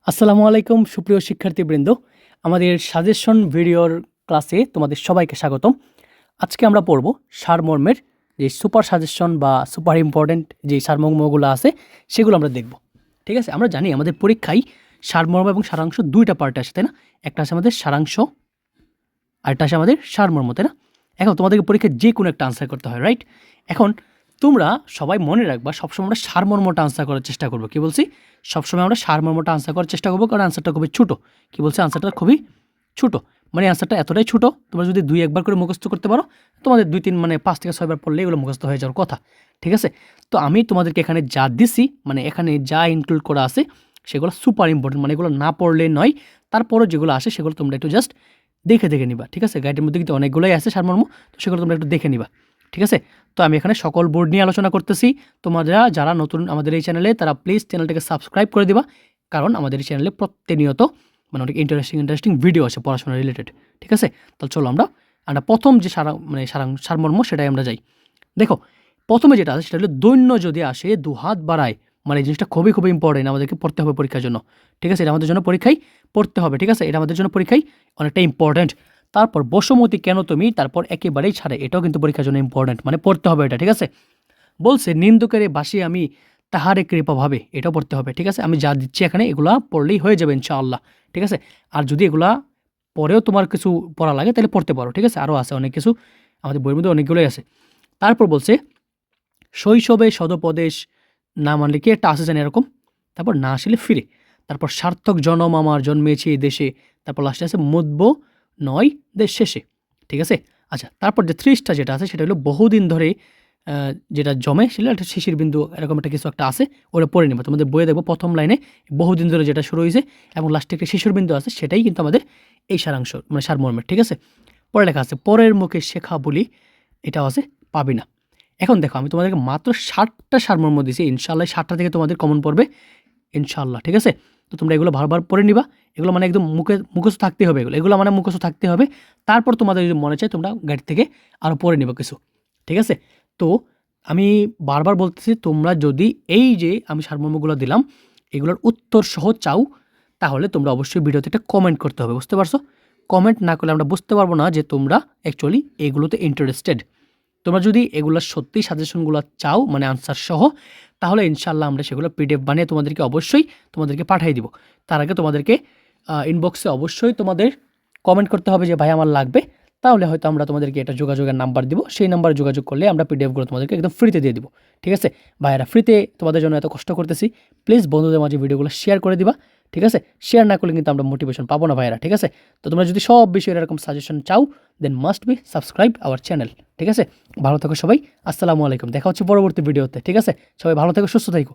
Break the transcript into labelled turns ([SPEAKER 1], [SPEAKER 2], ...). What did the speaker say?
[SPEAKER 1] আসসালামু আলাইকুম সুপ্রিয় শিক্ষার্থীবৃন্দ, আমাদের সাজেশন ভিডিওর ক্লাসে তোমাদের সবাইকে স্বাগতম। আজকে আমরা পড়ব সারমর্মের যে সুপার সাজেশন বা সুপার ইম্পর্টেন্ট যে সারমর্মগুলো আছে সেগুলো আমরা দেখব। ঠিক আছে, আমরা জানি আমাদের পরীক্ষায় সারমর্ম এবং সারাংশ দুইটা পার্টে আসে, তাই না? একটা আছে আমাদের সারাংশ আর একটা আছে আমাদের সারমর্ম, তাই না? এখন তোমাদেরকে পরীক্ষায় যে কোনো একটা আনসার করতে হয়, রাইট? এখন তোমরা সবাই মনে রাখবা, সবসময় আমরা সারমর্মটা আনসার করার চেষ্টা করবো। কি বলছি? সবসময় আমরা সারমর্মটা আনসার করার চেষ্টা করবো, কারণ আনসারটা খুবই ছোটো। কি বলছি? আনসারটা খুবই ছোটো, মানে আনসারটা এতটাই ছোটো, তোমরা যদি 2-1 বার করে মুখস্থ করতে পারো, তোমাদের 2-3 মানে 5 থেকে 6 বার পড়লে এগুলো মুখস্থ হয়ে যাওয়ার কথা। ঠিক আছে, তো আমি তোমাদেরকে এখানে যা দিছি, মানে এখানে যা ইনক্লুড করা আছে সেগুলো সুপার ইম্পর্টেন্ট, মানে এগুলো না পড়লে নয়। তারপরও যেগুলো আসে সেগুলো তোমরা একটু জাস্ট দেখে দেখে নিবা। ঠিক আছে, গাইডের মধ্যে কিন্তু অনেকগুলোই আছে সারমর্ম, তো সেগুলো তোমরা একটু দেখে নিবা। ঠিক আছে, তো আমি এখানে সকল বোর্ড নিয়ে আলোচনা করতেছি। তোমরা যারা নতুন আমাদের এই চ্যানেলে, তারা প্লিজ চ্যানেলটাকে সাবস্ক্রাইব করে দিবা, কারণ আমাদের এই চ্যানেলে প্রতিনিয়ত মানে অনেক ইন্টারেস্টিং ভিডিও আছে পড়াশোনা রিলেটেড। ঠিক আছে, তাহলে চলো আমরা প্রথম যে সারমর্ম সেটাই আমরা যাই। দেখো, প্রথমে যেটা আছে সেটা হলো দৈন্য যদি আসে দুহাত বাড়ায়, মানে এই জিনিসটা খুবই খুবই ইম্পর্টেন্ট, আমাদেরকে পড়তে হবে পরীক্ষার জন্য। ঠিক আছে, এটা আমাদের জন্য পরীক্ষায় পড়তে হবে। ঠিক আছে, এটা আমাদের জন্য পরীক্ষায় অনেকটা ইম্পর্টেন্ট। তারপর বসমতি কেন তুমি, তারপর একেবারেই ছাড়ে, এটাও কিন্তু পরীক্ষার জন্য ইম্পর্টেন্ট, মানে পড়তে হবে এটা। ঠিক আছে, বলছে নিন্দুকের বাসি আমি তাহারে কৃপা ভাবে, এটাও পড়তে হবে। ঠিক আছে, আমি যা দিচ্ছি এখানে এগুলা পড়লেই হয়ে যাবে ইনশাআল্লাহ। ঠিক আছে, আর যদি এগুলা পরেও তোমার কিছু পড়া লাগে তাহলে পড়তে পারো। ঠিক আছে, আরও আছে অনেক কিছু, আমাদের বইয়ের মধ্যে অনেকগুলোই আছে। তারপর বলছে শৈশবে সদপদেশ না মানলে কি একটা আসে জানি এরকম, তারপর না আসলে ফিরে, তারপর সার্থক জনম আমার জন্মেছে এই দেশে, তারপর লাস্টে আছে মধ্য নয় দেশ শেষে। ঠিক আছে, আচ্ছা, তারপর যে 30টা যেটা আছে সেটা হলো বহুদিন ধরে যেটা জমে সেটা একটা শিশির বিন্দু এরকম একটা কিছু একটা আছে, ওটা পড়ে নেবো। তোমাদের বইয়ে দেখবো প্রথম লাইনে বহুদিন ধরে যেটা শুরু হয়েছে এবং লাস্টে একটা শিশির বিন্দু আছে, সেটাই কিন্তু আমাদের এই সারাংশ মানে সারমর্মের। ঠিক আছে, পরে লেখা আছে পরের মুখে শেখা বলি, এটাও আছে পাবি না। এখন দেখো, আমি তোমাদেরকে মাত্র 60টা সারমর্ম দিয়েছি, ইনশাআল্লাহ 60টা থেকে তোমাদের কমন পড়বে ইনশাআল্লাহ। ঠিক আছে, তো তোমরা এগুলো বারবার পড়ে নিবা, এগুলো মানে একদম মুখস্থ থাকতে হবে, এগুলো মানে মুখস্থ থাকতে হবে। তারপর তোমাদের যদি মনে চায় তোমরা গাইড থেকে আরও পড়ে নিবা কিছু। ঠিক আছে, তো আমি বারবার বলতেছি, তোমরা যদি এই যে আমি সারমর্মগুলো দিলাম এগুলোর উত্তর সহ চাও, তাহলে তোমরা অবশ্যই ভিডিওতে একটা কমেন্ট করতে হবে, বুঝতে পারছো? কমেন্ট না করলে আমরা বুঝতে পারবো না যে তোমরা অ্যাকচুয়ালি এগুলোতে ইন্টারেস্টেড। তোমরা যদি এগুলো সত্যিই সাজেশনগুলো চাও মানে আনসার সহ, তাহলে ইনশাল্লাহ আমরা সেগুলো পিডিএফ বানিয়ে তোমাদেরকে পাঠিয়ে দিব। তার আগে তোমাদেরকে ইনবক্সে অবশ্যই তোমাদের কমেন্ট করতে হবে যে ভাই আমার লাগবে, তাহলে হয়তো আমরা তোমাদেরকে এটা যোগাযোগের নাম্বার দিব, সেই নাম্বারে যোগাযোগ করলে আমরা পিডিএফগুলো তোমাদেরকে একদম ফ্রিতে দিয়ে দিব। ঠিক আছে ভাইয়ারা, ফ্রিতে তোমাদের জন্য এত কষ্ট করতেছি, প্লিজ বন্ধুদের মাঝে ভিডিওগুলো শেয়ার করে দিবা। ঠিক আছে, শেয়ার না করলে কিন্তু আমরা মোটিভেশন পাবো না ভাইয়ারা। ঠিক আছে, তো তোমরা যদি সব বিষয়ের এরকম সাজেশন চাও, then must be subscribe our channel. ঠিক আছে, ভালো থাকো সবাই, আসসালামু আলাইকুম, দেখা হচ্ছে পরবর্তী ভিডিওতে। ঠিক আছে, সবাই ভালো থেকো, সুস্থ থাকো।